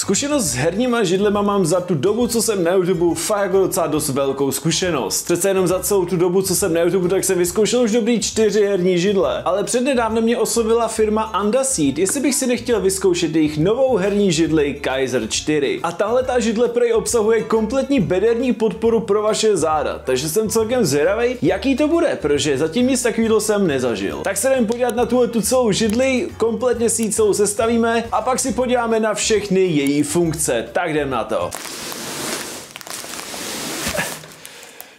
Zkušenost s herníma židlema mám za tu dobu, co jsem na YouTube, fakt jako docela dost velkou zkušenost. Přece jenom za celou tu dobu, co jsem na YouTube, tak jsem vyzkoušel už dobrý 4 herní židle. Ale přednedávno mě oslovila firma Andaseed, jestli bych si nechtěl vyzkoušet jejich novou herní židli Kaiser 4. A tahle ta židle prej obsahuje kompletní bederní podporu pro vaše záda, takže jsem celkem zvědavej, jaký to bude, protože zatím nic takového jsem nezažil. Tak se jdeme podívat na tu celou židli, kompletně si ji celou sestavíme a pak si podíváme na všechny její funkce, tak jdem na to.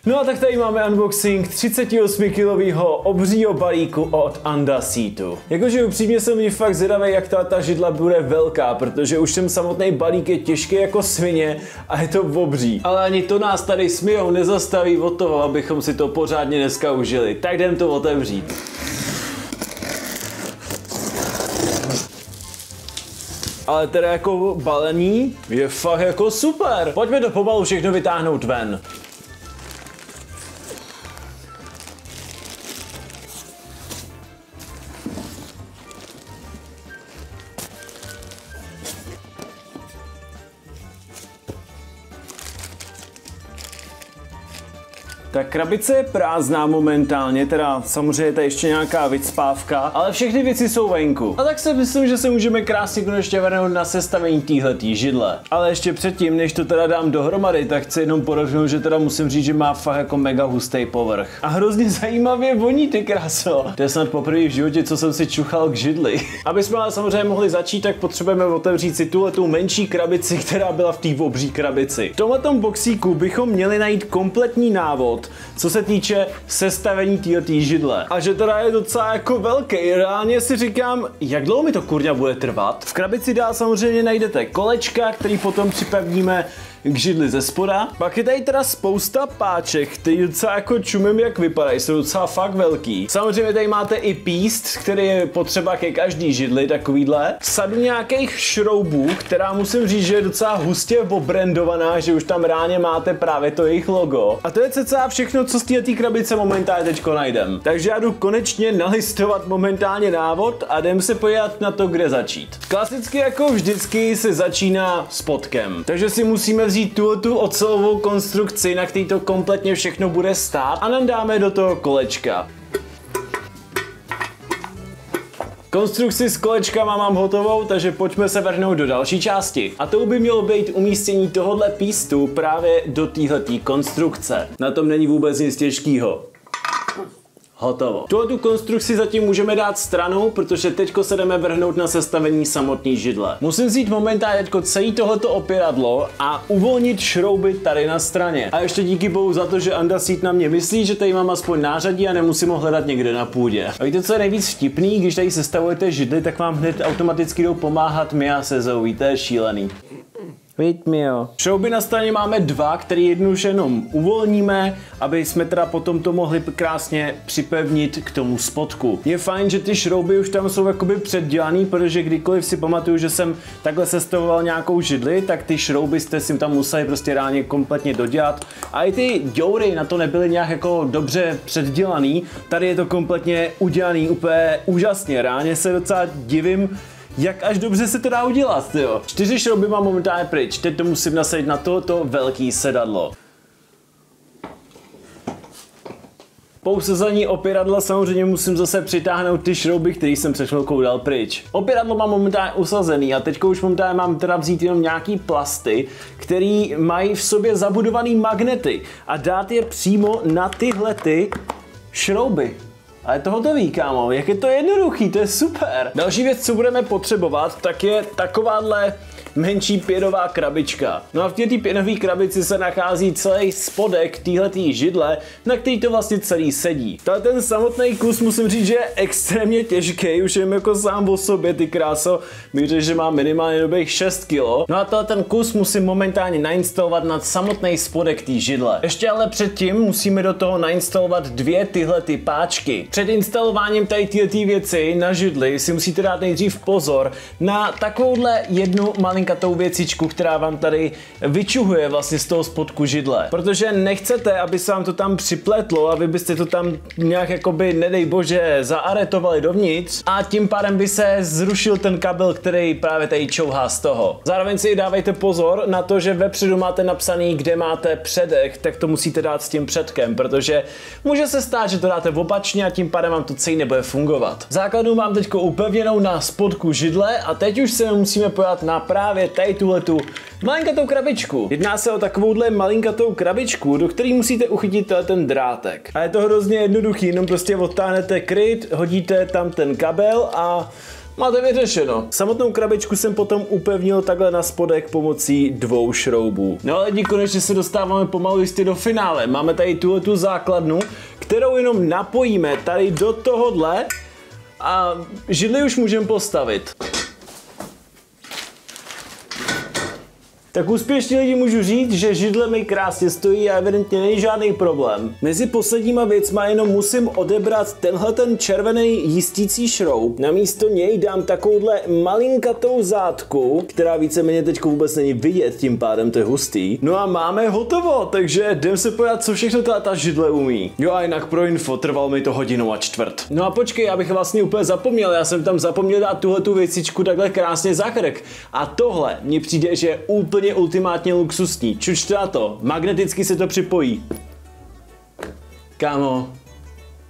No a tak tady máme unboxing 38kg obřího balíku od Andaseedu. Jakože upřímně jsem mě fakt zvědavý, jak ta židla bude velká, protože už ten samotný balík je těžký jako svině a je to obří. Ale ani to nás tady smijou nezastaví od toho, abychom si to pořádně dneska užili. Tak jdem to otevřít. Ale teda jako balení je fakt jako super. Pojďme to pomalu všechno vytáhnout ven. Tak krabice je prázdná momentálně, teda samozřejmě tady ještě nějaká vycpávka, ale všechny věci jsou venku. A tak si myslím, že se můžeme krásně konečně vrhnout na sestavení téhletý židle. Ale ještě předtím, než to teda dám dohromady, tak chci jenom podotknout, že teda musím říct, že má fakt jako mega hustý povrch. A hrozně zajímavě voní, ty kráso. To je snad poprvé v životě, co jsem si čuchal k židli. Aby jsme ale samozřejmě mohli začít, tak potřebujeme otevřít si tuhletu menší krabici, která byla v té obří krabici. V tomhletom boxíku bychom měli najít kompletní návod, co se týče sestavení této židle. A že teda je docela jako velký. Reálně si říkám, jak dlouho mi to kurňa bude trvat. V krabici dál samozřejmě najdete kolečka, který potom připevníme k židli ze spoda. Pak je tady teda spousta páček, který docela jako čumím, jak vypadají, jsou docela fakt velký. Samozřejmě tady máte i píst, který je potřeba ke každý židli, takovýhle. Sadu nějakých šroubů, která musím říct, že je docela hustě obrandovaná, že už tam reálně máte právě to jejich logo. A to je cca všechno, co z této krabice momentálně teďko najdem. Takže já jdu konečně nalistovat momentálně návod a jdem se podívat na to, kde začít. Klasicky jako vždycky se začíná spodkem. Takže si musíme vzít tu ocelovou konstrukci, na který to kompletně všechno bude stát a nandáme do toho kolečka. Konstrukci s kolečkama mám hotovou, takže pojďme se vrhnout do další části. A to by mělo být umístění tohohle pístu právě do téhletý konstrukce. Na tom není vůbec nic těžkýho. Hotovo. Tu konstrukci zatím můžeme dát stranou, protože teďko se jdeme vrhnout na sestavení samotné židle. Musím vzít momentálně teďko celé tohleto opěradlo a uvolnit šrouby tady na straně. A ještě díky bohu za to, že Andaseed na mě myslí, že tady mám aspoň nářadí a nemusím ho hledat někde na půdě. A víte, co je nejvíc vtipný? Když tady sestavujete židly, tak vám hned automaticky jdou pomáhat Mia se Zoe, to je šílený. Víte mi jo. Šrouby na straně máme 2, který jednu už jenom uvolníme, aby jsme teda potom to mohli krásně připevnit k tomu spodku. Je fajn, že ty šrouby už tam jsou jakoby předdělaný, protože kdykoliv si pamatuju, že jsem takhle sestavoval nějakou židli, tak ty šrouby jste si tam museli prostě reálně kompletně dodělat. A i ty děury na to nebyly nějak jako dobře předdělaný. Tady je to kompletně udělaný úplně úžasně. Reálně se docela divím, jak až dobře se to dá udělat, jo. 4 šrouby mám momentálně pryč, teď to musím nasadit na tohoto velký sedadlo. Po usazení opěradla samozřejmě musím zase přitáhnout ty šrouby, které jsem před chvilkou dal pryč. Opěradlo mám momentálně usazený a teďko už momentálně mám teda vzít jenom nějaký plasty, který mají v sobě zabudovaný magnety a dát je přímo na tyhle ty šrouby. A je to hotový, kámo, jak je to jednoduchý, to je super. Další věc, co budeme potřebovat, tak je takováhle menší pěnová krabička. No a v této pěnové krabici se nachází celý spodek téhletý židle, na který to vlastně celý sedí. Ten samotný kus musím říct, že je extrémně těžký, už jen jako sám o sobě, ty kráso, bych řekl, že má minimálně dobrých 6 kg. No a ten kus musím momentálně nainstalovat na samotný spodek té židle. Ještě ale předtím musíme do toho nainstalovat 2 tyhle ty páčky. Před instalováním tady tyhle věci na židli si musíte dát nejdřív pozor na takovouhle jednu malinkou malinkatou věcičku, která vám tady vyčuhuje vlastně z toho spodku židle. Protože nechcete, aby se vám to tam připletlo a vy byste to tam nějak jakoby, nedej bože, zaaretovali dovnitř a tím pádem by se zrušil ten kabel, který právě tady čouhá z toho. Zároveň si dávejte pozor na to, že vepředu máte napsaný, kde máte předek, tak to musíte dát s tím předkem, protože může se stát, že to dáte opačně a tím pádem vám to celý nebude fungovat. Základnu mám teď upevněnou na spodku židle a teď už se musíme pojat na právě tady tuhletu malinkatou krabičku. Jedná se o takovouhle malinkatou krabičku, do které musíte uchytit ten drátek. A je to hrozně jednoduchý, jenom prostě odtáhnete kryt, hodíte tam ten kabel a máte vyřešeno. Samotnou krabičku jsem potom upevnil takhle na spodek pomocí 2 šroubů. No ale lidi, konečně se dostáváme pomalu jistě do finále. Máme tady tuhletu základnu, kterou jenom napojíme tady do tohohle a židli už můžeme postavit. Tak úspěšně lidi můžu říct, že židle mi krásně stojí a evidentně není žádný problém. Mezi posledníma věcma jenom musím odebrat tenhle ten červený jistící šroub. Namísto něj dám takovouhle malinkatou zátku, která víceméně teď vůbec není vidět, tím pádem to je hustý. No a máme hotovo, takže jdem se pojat, co všechno ta židle umí. Jo a jinak pro info, trvalo mi to 1,25 hodiny. No a počkej, abych vlastně úplně zapomněl, já jsem tam zapomněl dát tuhletu věcičku takhle krásně za krk. A tohle mně přijde, že je úplně ultimátně luxusní. Čučte na to, magneticky se to připojí. Kámo,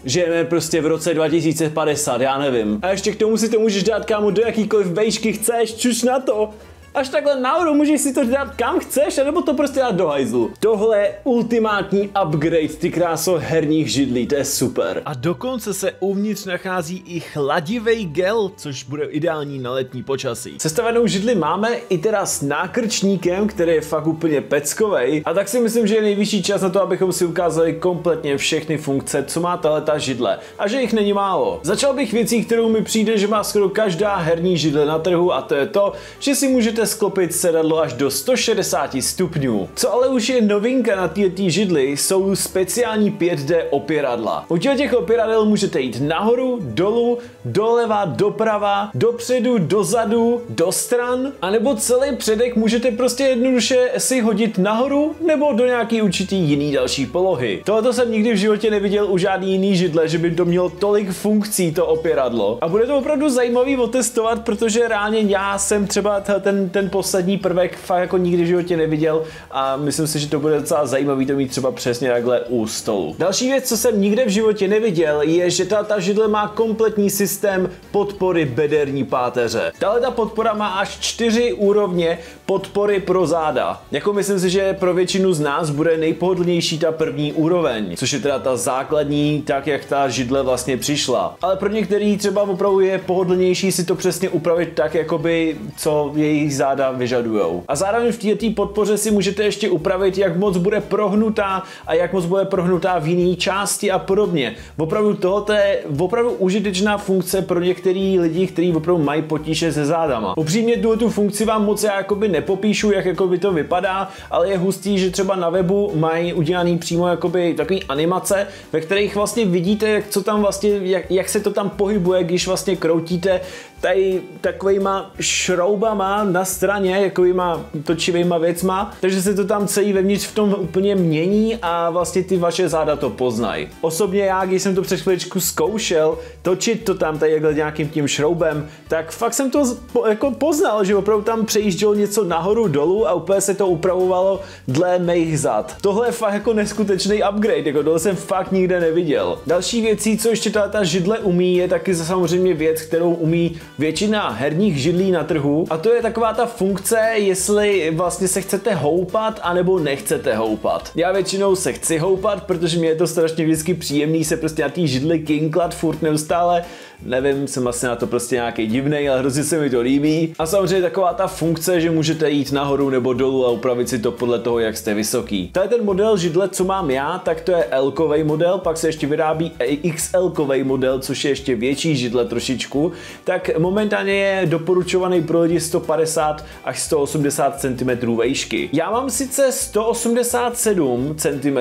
žijeme prostě v roce 2050, já nevím. A ještě k tomu si to můžeš dát, kámo, do jakýkoliv vejšky chceš, čuč na to. Až takhle nahoru můžeš si to dát kam chceš, anebo to prostě dát do hajzlu. Tohle je ultimátní upgrade, ty kráso, herních židlí, to je super. A dokonce se uvnitř nachází i chladivý gel, což bude ideální na letní počasí. Sestavenou židli máme i teda s nákrčníkem, který je fakt úplně peckovej. A tak si myslím, že je nejvyšší čas na to, abychom si ukázali kompletně všechny funkce, co má tahleta židle. A že jich není málo. Začal bych věcí, kterou mi přijde, že má skoro každá herní židle na trhu, a to je to, že si můžete sklopit sedadlo až do 160 stupňů. Co ale už je novinka na této židli, jsou speciální 5D opěradla. U těch opěradel můžete jít nahoru, dolů, doleva, doprava, dopředu, dozadu, do stran, anebo celý předek můžete prostě jednoduše si hodit nahoru nebo do nějaký určitý jiný další polohy. Tohle jsem nikdy v životě neviděl u žádný jiný židle, že by to mělo tolik funkcí to opěradlo. A bude to opravdu zajímavý otestovat, protože reálně já jsem třeba ten poslední prvek fakt jako nikdy v životě neviděl a myslím si, že to bude docela zajímavý to mít třeba přesně takhle u stolu. Další věc, co jsem nikde v životě neviděl, je, že ta židle má kompletní systém podpory bederní páteře. Tahle podpora má až 4 úrovně podpory pro záda. Jako myslím si, že pro většinu z nás bude nejpohodlnější ta první úroveň, což je teda ta základní, tak jak ta židle vlastně přišla. Ale pro některý třeba opravdu je pohodlnější si to přesně upravit tak, jakoby co jejich záda vyžadujou. A zároveň v této podpoře si můžete ještě upravit, jak moc bude prohnutá a jak moc bude prohnutá v jiné části a podobně. Opravdu tohle je opravdu užitečná funkce pro některý lidi, kteří opravdu mají potíže se zádama. Upřímně tu funkci vám moc já jakoby nepopíšu, jak jakoby to vypadá, ale je hustý, že třeba na webu mají udělaný přímo jakoby takový animace, ve kterých vlastně vidíte, co tam vlastně, jak se to tam pohybuje, když vlastně kroutíte tady takovýma šroubama na straně, jakovýma točivýma věcma, takže se to tam celý vevnitř v tom úplně mění a vlastně ty vaše záda to poznají. Osobně já, když jsem to před chviličku zkoušel, točit to tam tady nějakým tím šroubem, tak fakt jsem to jako poznal, že opravdu tam přejíždělo něco nahoru dolů a úplně se to upravovalo dle mých zad. Tohle je fakt jako neskutečný upgrade, jako tohle jsem fakt nikde neviděl. Další věcí, co ještě ta židle umí, je taky samozřejmě věc, kterou umí většina herních židlí na trhu, a to je taková ta funkce, jestli vlastně se chcete houpat anebo nechcete houpat. Já většinou se chci houpat, protože mě je to strašně vždycky příjemný se prostě na té židli kinklat furt neustále. Nevím, jsem asi na to prostě nějaký divnej, ale hrozně se mi to líbí. A samozřejmě taková ta funkce, že můžete jít nahoru nebo dolů a upravit si to podle toho, jak jste vysoký. To je ten model židle, co mám já, tak to je L-kovej model, pak se ještě vyrábí XL-kovej model, což je ještě větší židle trošičku. Tak momentálně je doporučovaný pro lidi 150 až 180 cm vejšky. Já mám sice 187 cm,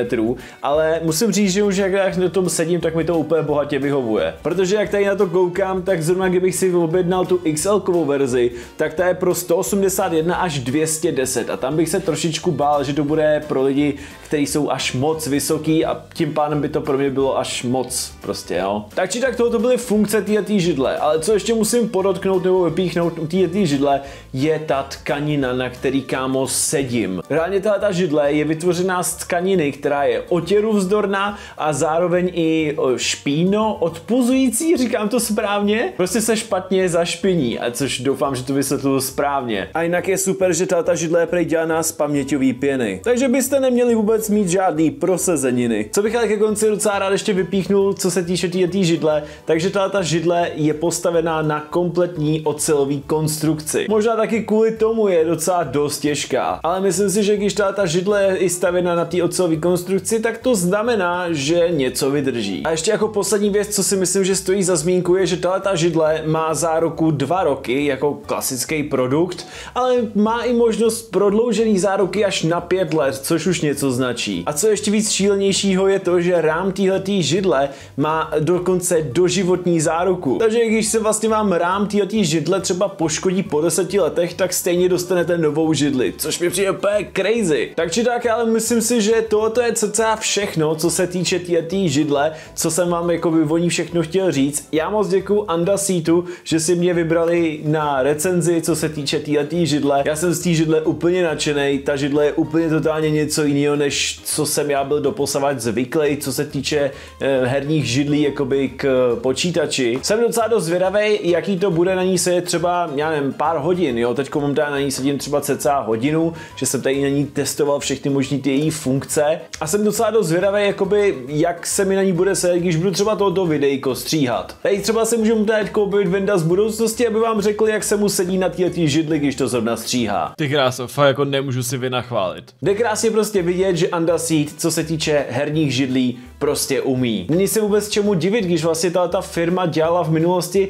ale musím říct, že už jak na tom sedím, tak mi to úplně bohatě vyhovuje. Protože jak tady na to koukám, tak zrovna kdybych si objednal tu XL-kovou verzi, tak ta je pro 181 až 210 a tam bych se trošičku bál, že to bude pro lidi, kteří jsou až moc vysoký a tím pádem by to pro mě bylo až moc prostě, jo. Tak či tak tohle byly funkce této židle, ale co ještě musím podotknout nebo vypíchnout u této židle je ta tkanina, na který, kámo, sedím. Reálně ta židle je vytvořená z tkaniny, která je otěru vzdorná a zároveň i špíno odpuzující, říkám to správně? Prostě se špatně zašpiní, a což doufám, že to vysvětluju správně. A jinak je super, že ta židle je prej dělaná z paměťové pěny. Takže byste neměli vůbec mít žádný prosezeniny. Co bych ale ke konci docela rád ještě vypíchnul, co se týče té židle, takže ta židle je postavená na kompletní ocelové konstrukci. Možná taky kvůli tomu je docela dost těžká, ale myslím si, že když ta židle je i stavěna na té ocelové konstrukci, tak to znamená, že něco vydrží. A ještě jako poslední věc, co si myslím, že stojí za zmínku, je, že ta židle má záruku 2 roky jako klasický produkt, ale má i možnost prodloužený záruky až na 5 let, což už něco značí. A co ještě víc šílenějšího je to, že rám téhletý židle má dokonce doživotní záruku. Takže když se vlastně vám rám téhletý židle třeba poškodí po 10 letech, tak stejně dostanete novou židli, což mi přijde úplně crazy. Tak či tak, ale myslím si, že tohle je cca všechno, co se týče téhletý židle, co jsem vám jako o ní všechno chtěl říct. Já moc děkuju Andaseatu, že si mě vybrali na recenzi, co se týče téhletý židle. Já jsem z té židle úplně nadšenej, ta židle je úplně totálně něco jiného, než co jsem já byl doposavad zvyklý, co se týče herních židlí jakoby k počítači. Jsem docela dost zvědavý, jaký to bude na ní sedět třeba, já nevím, pár hodin, jo, teďko momentálně na ní sedím třeba cca hodinu, že jsem tady na ní testoval všechny možný ty její funkce a jsem docela dost zvědavý, jakoby, jak se mi na ní bude sedět, když budu třeba tohoto videjko stříhat. Tady třeba se můžu teďko objevit Venda z budoucnosti, aby vám řekl, jak se mu sedí na této židli, když to zrovna stříhá. Ty kráso, fakt jako nemůžu si vynachválit. Jde krásně prostě vidět, že Andaseat, co se týče herních židlí, prostě umí. Není se vůbec čemu divit, když vlastně ta firma dělala v minulosti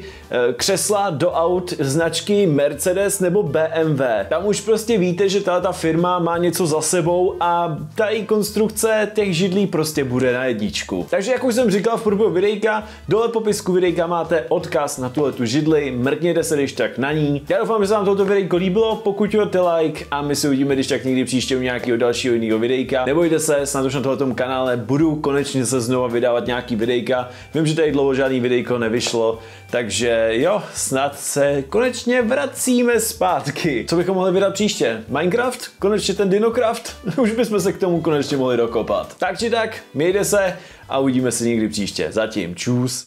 křesla do aut značky Mercedes nebo BMW. Tam už prostě víte, že ta firma má něco za sebou a ta její konstrukce těch židlí prostě bude na jedničku. Takže jak už jsem říkal v průběhu videjka, dole v popisku videjka máte odkaz na tu židli, mrkněte se když tak na ní. Já doufám, že se vám toto videjko líbilo, pokud jo, like a my se uvidíme když tak někdy příště u nějakého dalšího jiného videjka. Nebojte se, snad už na tomto kanále budu konečně se znova vydávat nějaký videjka. Vím, že tady dlouho žádný videjko nevyšlo, takže jo, snad se konečně vracíme zpátky. Co bychom mohli vydat příště? Minecraft? Konečně ten Dinocraft? Už bychom se k tomu konečně mohli dokopat. Tak či tak, mějte se a uvidíme se někdy příště. Zatím čus.